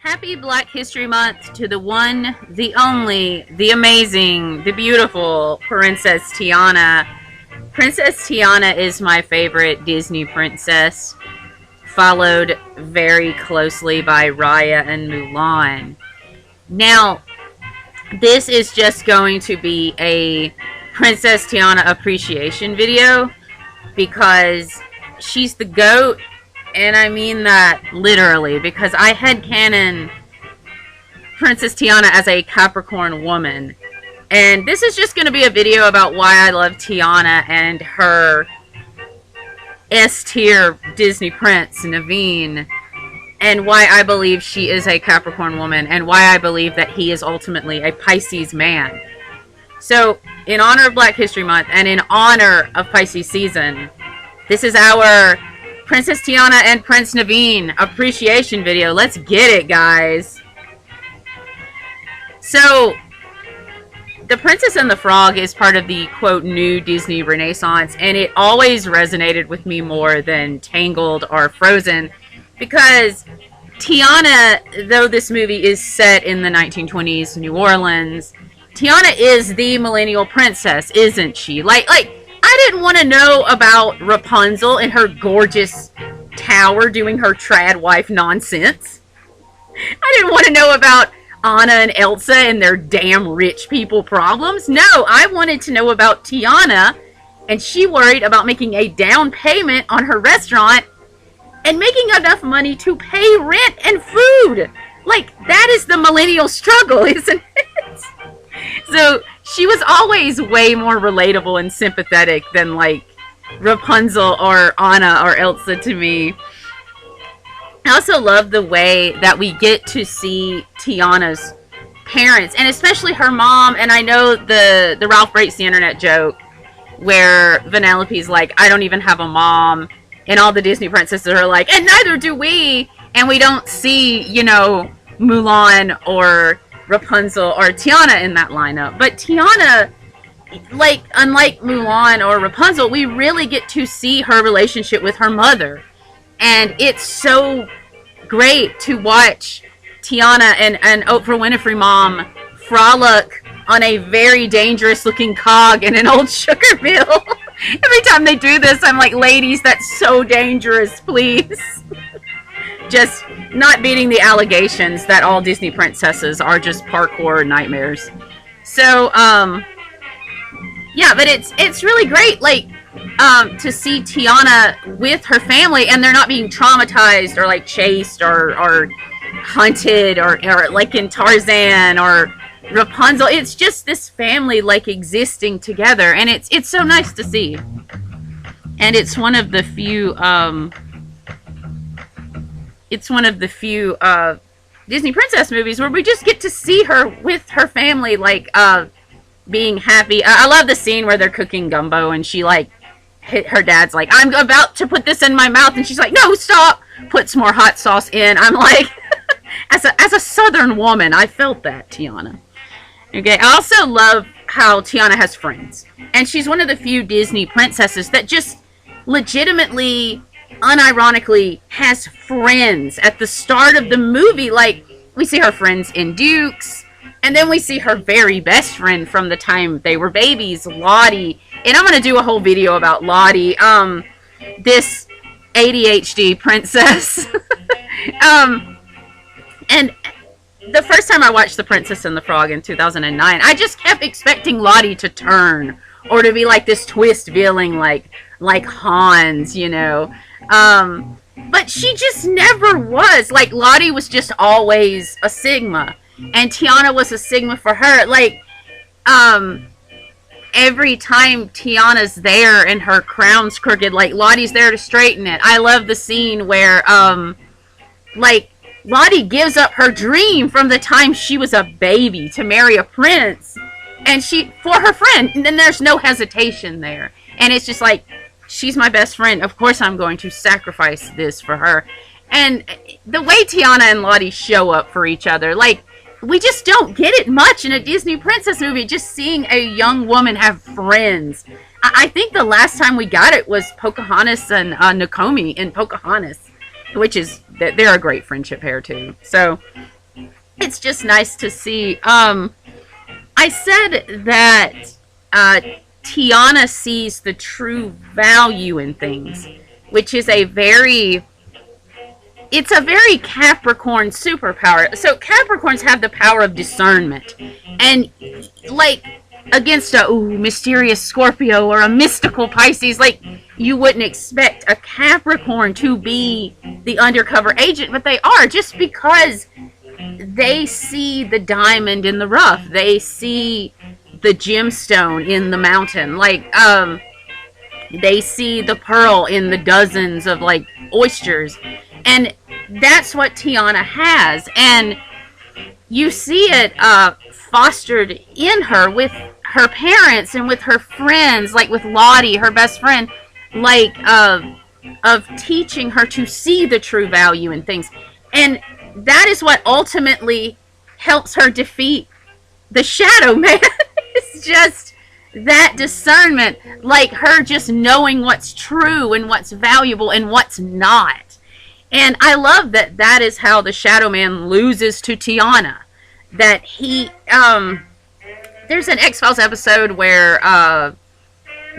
Happy Black History Month to the one, the only, the amazing, the beautiful Princess Tiana. Princess Tiana is my favorite Disney princess, followed very closely by Raya and Mulan. Now, this is just going to be a Princess Tiana appreciation video because she's the GOAT. And I mean that literally, because I headcanon Princess Tiana as a Capricorn woman. And this is just going to be a video about why I love Tiana and her S-tier Disney prince, Naveen. And why I believe she is a Capricorn woman. And why I believe that he is ultimately a Pisces man. So, in honor of Black History Month and in honor of Pisces season, this is our Princess Tiana and Prince Naveen appreciation video. Let's get it, guys. So, The Princess and the Frog is part of the, quote, new Disney Renaissance, and it always resonated with me more than Tangled or Frozen, because Tiana, though this movie is set in the 1920s New Orleans, Tiana is the millennial princess, isn't she? Like, I didn't want to know about Rapunzel in her gorgeous tower doing her trad wife nonsense. I didn't want to know about Anna and Elsa and their damn rich people problems. No, I wanted to know about Tiana, and she worried about making a down payment on her restaurant and making enough money to pay rent and food. Like, that is the millennial struggle, isn't it? So, she was always way more relatable and sympathetic than, like, Rapunzel or Anna or Elsa to me. I also love the way that we get to see Tiana's parents, and especially her mom. And I know the Ralph Breaks the Internet joke where Vanellope's like, I don't even have a mom, and all the Disney princesses are like, and neither do we, and we don't see, you know, Mulan or Rapunzel or Tiana in that lineup. But Tiana, like, unlike Mulan or Rapunzel, we really get to see her relationship with her mother. And it's so great to watch Tiana and Oprah Winfrey mom frolic on a very dangerous looking cog in an old sugar mill. Every time they do this, I'm like, ladies, that's so dangerous, please. Just not beating the allegations that all Disney princesses are just parkour nightmares. So, yeah, but it's really great, like, to see Tiana with her family, and they're not being traumatized or, like, chased or hunted or like in Tarzan or Rapunzel. It's just this family, like, existing together, and it's so nice to see. And it's one of the few, Disney princess movies where we just get to see her with her family, like, being happy. I love the scene where they're cooking gumbo and she, like, her dad's like, I'm about to put this in my mouth, and she's like, no, stop, puts more hot sauce in. I'm like, as a southern woman, I felt that, Tiana. Okay, I also love how Tiana has friends, and she's one of the few Disney princesses that just legitimately, unironically, has friends at the start of the movie. Like, we see her friends in Dukes, and then we see her very best friend from the time they were babies, Lottie. And I'm going to do a whole video about Lottie, this ADHD princess. And the first time I watched The Princess and the Frog in 2009, I just kept expecting Lottie to turn, or to be like this twist villain like Hans, you know. But she just never was. Like, Lottie was just always a Sigma, and Tiana was a Sigma for her. Like, every time Tiana's there and her crown's crooked, like, Lottie's there to straighten it. I love the scene where, like, Lottie gives up her dream from the time she was a baby to marry a prince, and for her friend, and then there's no hesitation there. And it's just like, she's my best friend, of course I'm going to sacrifice this for her. And the way Tiana and Lottie show up for each other, like, we just don't get it much in a Disney princess movie, just seeing a young woman have friends. I think the last time we got it was Pocahontas and Nakomi in Pocahontas, which is, they're a great friendship pair too. So, it's just nice to see. I said that Tiana sees the true value in things, which is it's a very Capricorn superpower. So Capricorns have the power of discernment. And like against a mysterious Scorpio or a mystical Pisces, like you wouldn't expect a Capricorn to be the undercover agent, but they are, just because they see the diamond in the rough. They see the gemstone in the mountain. Like they see the pearl in the dozens of like oysters. And that's what Tiana has. And you see it fostered in her with her parents and with her friends, like with Lottie, her best friend, like of teaching her to see the true value in things. And that is what ultimately helps her defeat the Shadow Man. It's just that discernment, like her just knowing what's true and what's valuable and what's not. And I love that that is how the Shadow Man loses to Tiana. That he, there's an X-Files episode where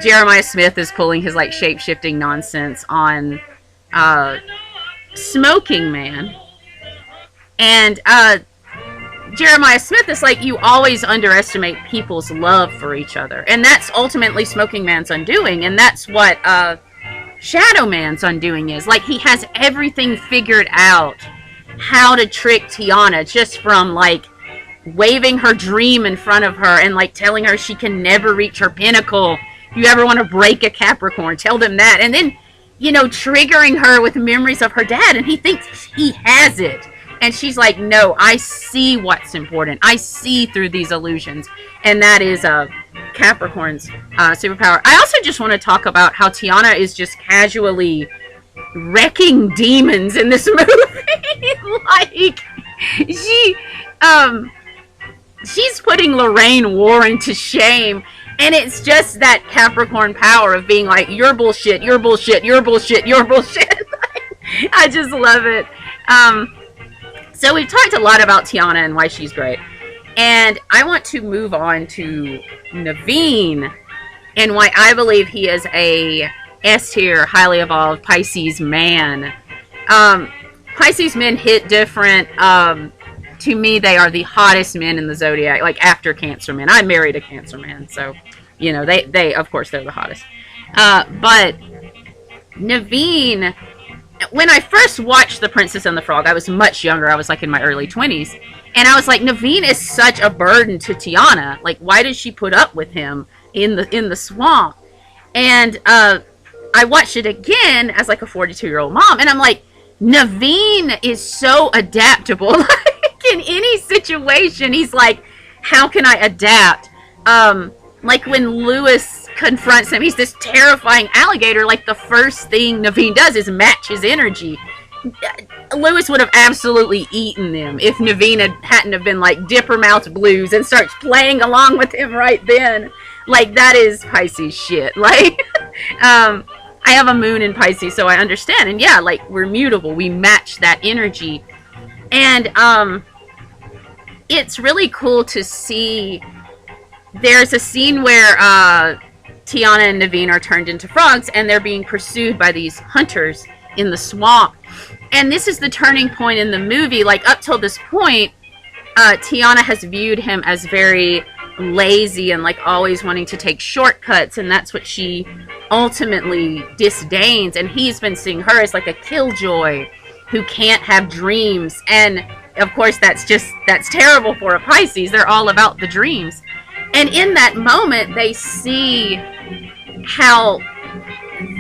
Jeremiah Smith is pulling his like shape-shifting nonsense on Smoking Man. And Jeremiah Smith is like, you always underestimate people's love for each other. And that's ultimately Smoking Man's undoing. And that's what Shadow Man's undoing is. Like, he has everything figured out how to trick Tiana, just from like waving her dream in front of her and like telling her she can never reach her pinnacle. If you ever want to break a Capricorn, tell them that. And then, you know, triggering her with memories of her dad, and he thinks he has it. And she's like, no, I see what's important. I see through these illusions. And that is Capricorn's superpower. I also just want to talk about how Tiana is just casually wrecking demons in this movie. Like, she's putting Lorraine Warren to shame. And it's just that Capricorn power of being like, you're bullshit, you're bullshit, you're bullshit, you're bullshit. I just love it. So we've talked a lot about Tiana and why she's great. And I want to move on to Naveen and why I believe he is a S-tier, highly evolved Pisces man. Pisces men hit different. To me, they are the hottest men in the zodiac, like after Cancer men. I married a Cancer man, so, you know, they of course, they're the hottest. But Naveen, when I first watched The Princess and the Frog, I was much younger. I was like in my early 20s. And I was like, Naveen is such a burden to Tiana. Like, why does she put up with him in the swamp? And I watched it again as like a 42-year-old mom. And I'm like, Naveen is so adaptable. Like, in any situation, he's like, how can I adapt? Like when Lewis confronts him, he's this terrifying alligator. Like, the first thing Naveen does is match his energy. Lewis would have absolutely eaten them if Naveen hadn't have been like Dipper Mouth Blues and starts playing along with him right then. Like, that is Pisces shit. Like, I have a moon in Pisces, so I understand. And yeah, like, we're mutable. We match that energy. And it's really cool to see. There's a scene where Tiana and Naveen are turned into frogs, and they're being pursued by these hunters in the swamp. And this is the turning point in the movie. Like, up till this point, Tiana has viewed him as very lazy and like always wanting to take shortcuts, and that's what she ultimately disdains. And he's been seeing her as like a killjoy who can't have dreams. And of course, that's terrible for a Pisces. They're all about the dreams. And in that moment, they see how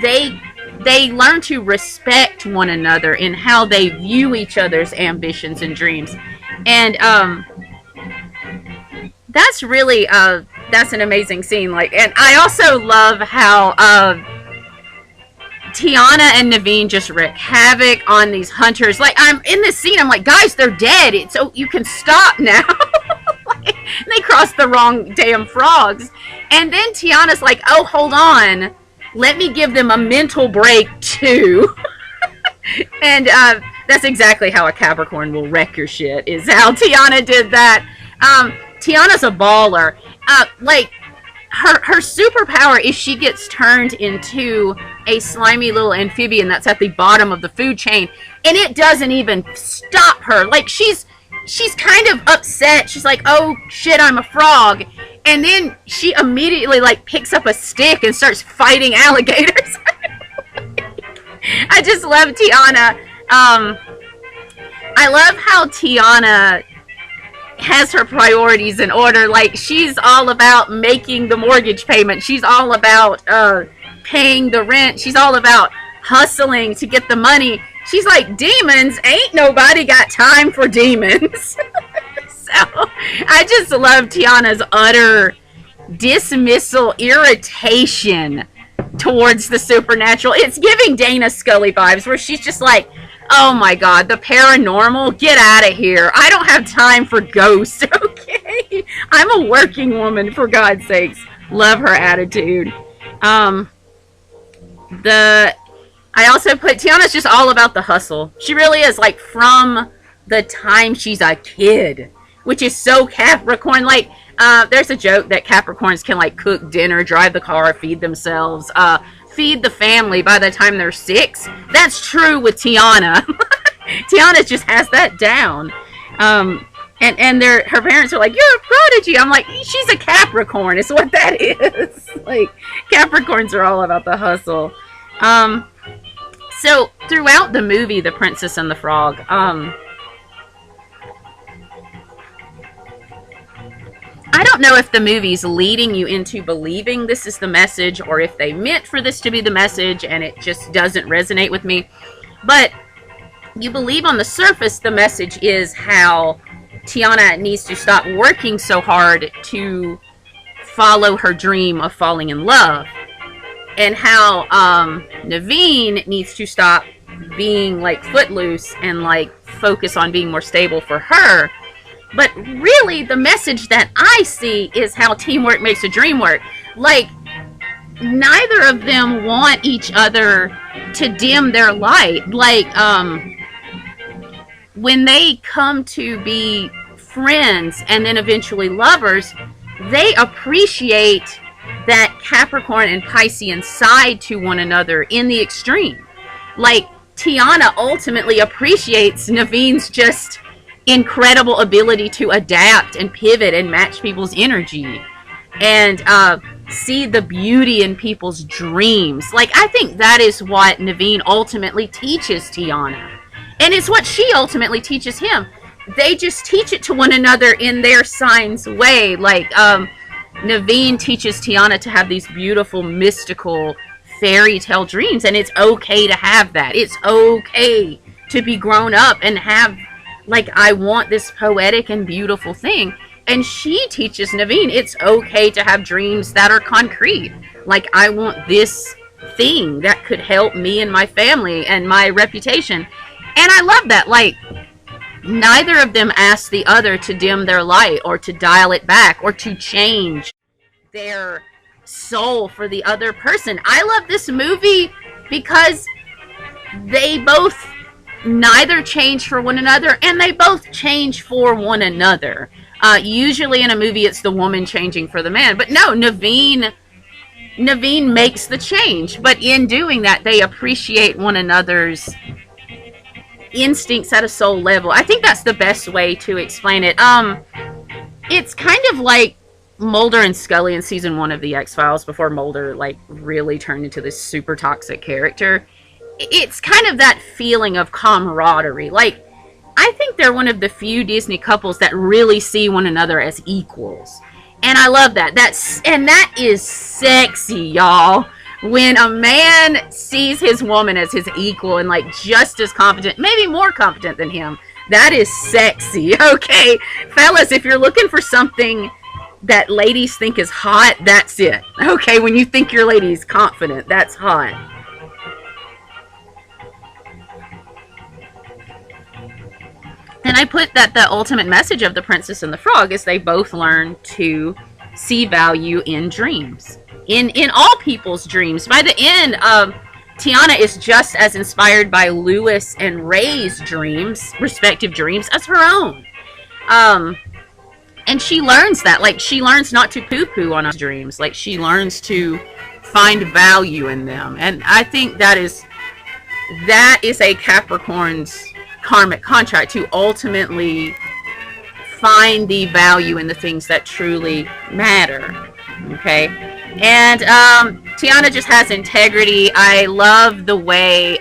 they learn to respect one another in how they view each other's ambitions and dreams. And that's really that's an amazing scene. Like, and I also love how Tiana and Naveen just wreak havoc on these hunters. Like, I'm in this scene, I'm like, guys, they're dead. So you can stop now. Like, they crossed the wrong damn frogs. And then Tiana's like, oh, hold on. Let me give them a mental break too. And That's exactly how a Capricorn will wreck your shit, is how Tiana did that. Tiana's a baller. Like, her superpower is she gets turned into a slimy little amphibian that's at the bottom of the food chain, and it doesn't even stop her. Like, she's kind of upset. She's like, oh shit, I'm a frog. And then she immediately like picks up a stick and starts fighting alligators. I just love Tiana. I love how Tiana has her priorities in order. Like, she's all about making the mortgage payment. She's all about paying the rent. She's all about hustling to get the money. She's like, demons? Ain't nobody got time for demons. So, I just love Tiana's utter dismissal, irritation towards the supernatural. It's giving Dana Scully vibes, where she's just like, oh my god, the paranormal? Get out of here. I don't have time for ghosts, okay? I'm a working woman, for God's sakes. Love her attitude. I also put, Tiana's just all about the hustle. She really is, like, from the time she's a kid, which is so Capricorn. Like, there's a joke that Capricorns can, like, cook dinner, drive the car, feed themselves, feed the family by the time they're 6. That's true with Tiana. Tiana just has that down. And her parents are like, you're a prodigy. I'm like, she's a Capricorn. It's what that is. Like, Capricorns are all about the hustle. So throughout the movie, The Princess and the Frog, I don't know if the movie's leading you into believing this is the message, or if they meant for this to be the message and it just doesn't resonate with me. But you believe on the surface the message is how Tiana needs to stop working so hard to follow her dream of falling in love, and how Naveen needs to stop being like footloose and like focus on being more stable for her. But really, the message that I see is how teamwork makes a dream work. Like, neither of them want each other to dim their light. Like, when they come to be friends and then eventually lovers, they appreciate that Capricorn and Piscean side to one another in the extreme. Like, Tiana ultimately appreciates Naveen's just incredible ability to adapt and pivot and match people's energy, and see the beauty in people's dreams. Like, I think that is what Naveen ultimately teaches Tiana, and it's what she ultimately teaches him. They just teach it to one another in their sign's way. Like, Naveen teaches Tiana to have these beautiful, mystical, fairy tale dreams, and it's okay to have that. It's okay to be grown up and have, like, I want this poetic and beautiful thing. And she teaches Naveen it's okay to have dreams that are concrete. Like, I want this thing that could help me and my family and my reputation. And I love that. Like, neither of them ask the other to dim their light or to dial it back or to change their soul for the other person. I love this movie because they both neither change for one another, and they both change for one another. Usually in a movie it's the woman changing for the man, but no, Naveen makes the change, but in doing that they appreciate one another's instincts at a soul level. I think that's the best way to explain it. It's kind of like Mulder and Scully in season 1 of the X-Files, before Mulder like really turned into this super toxic character. It's kind of that feeling of camaraderie. Like, I think they're one of the few Disney couples that really see one another as equals. And I love that. That is sexy, y'all. When a man sees his woman as his equal and like just as competent, maybe more competent than him, that is sexy. Okay, fellas, if you're looking for something that ladies think is hot, that's it. Okay, when you think your lady's confident, that's hot. And I put that the ultimate message of The Princess and the Frog is they both learn to see value in dreams. In all people's dreams. By the end, Tiana is just as inspired by Lewis and Ray's dreams, respective dreams, as her own. And she learns that. Like, she learns not to poo-poo on her dreams. Like, she learns to find value in them. And I think that is a Capricorn's karmic contract, to ultimately find the value in the things that truly matter. Okay? And Tiana just has integrity. I love the way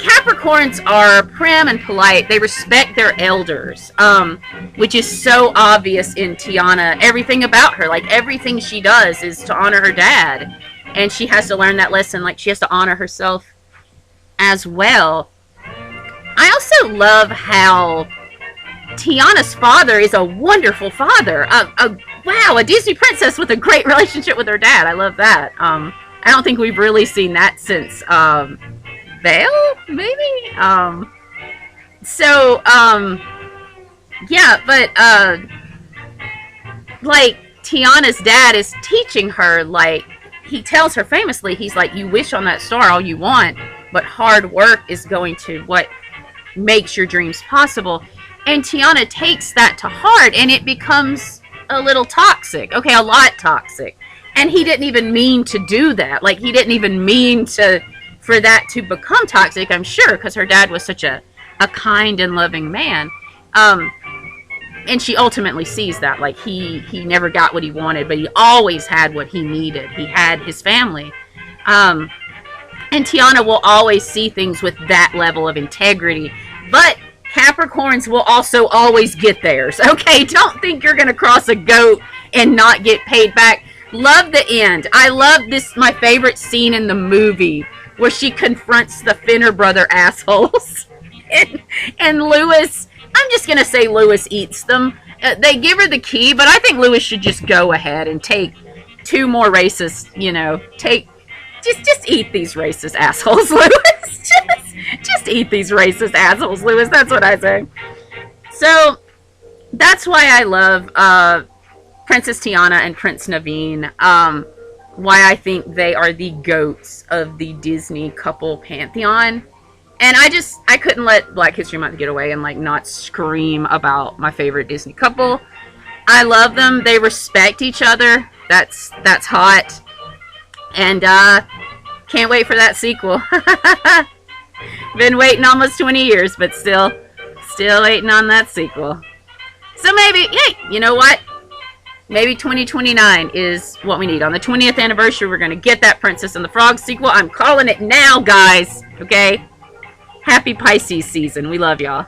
Capricorns are prim and polite. They respect their elders, which is so obvious in Tiana. Everything about her, like everything she does, is to honor her dad. And she has to learn that lesson. Like, she has to honor herself as well. I also love how Tiana's father is a wonderful father. Wow, a Disney princess with a great relationship with her dad. I love that. I don't think we've really seen that since Belle, maybe? Yeah, but like, Tiana's dad is teaching her, like, he tells her famously, he's like, you wish on that star all you want, but hard work is going to what makes your dreams possible. And Tiana takes that to heart, and it becomes a little toxic. Okay, a lot toxic. And he didn't even mean to do that. Like, he didn't even mean for that to become toxic, I'm sure, because her dad was such a kind and loving man. And she ultimately sees that. Like, he never got what he wanted, but he always had what he needed. He had his family. And Tiana will always see things with that level of integrity. But Capricorns will also always get theirs. Okay, don't think you're going to cross a goat and not get paid back. Love the end. I love this, my favorite scene in the movie, where she confronts the Finner brother assholes. and Lewis, I'm just going to say Lewis eats them. They give her the key, but I think Lewis should just go ahead and take 2 more racists, just eat these racist assholes, Lewis. Just eat these racist assholes, Lewis. That's what I say. So, that's why I love Princess Tiana and Prince Naveen. Why I think they are the GOATs of the Disney couple pantheon. And I couldn't let Black History Month get away and, like, not scream about my favorite Disney couple. I love them. They respect each other. That's hot. And can't wait for that sequel. Been waiting almost 20 years, but still waiting on that sequel. So maybe, hey, you know what? Maybe 2029 is what we need. On the 20th anniversary, we're going to get that Princess and the Frog sequel. I'm calling it now, guys. Okay? Happy Pisces season. We love y'all.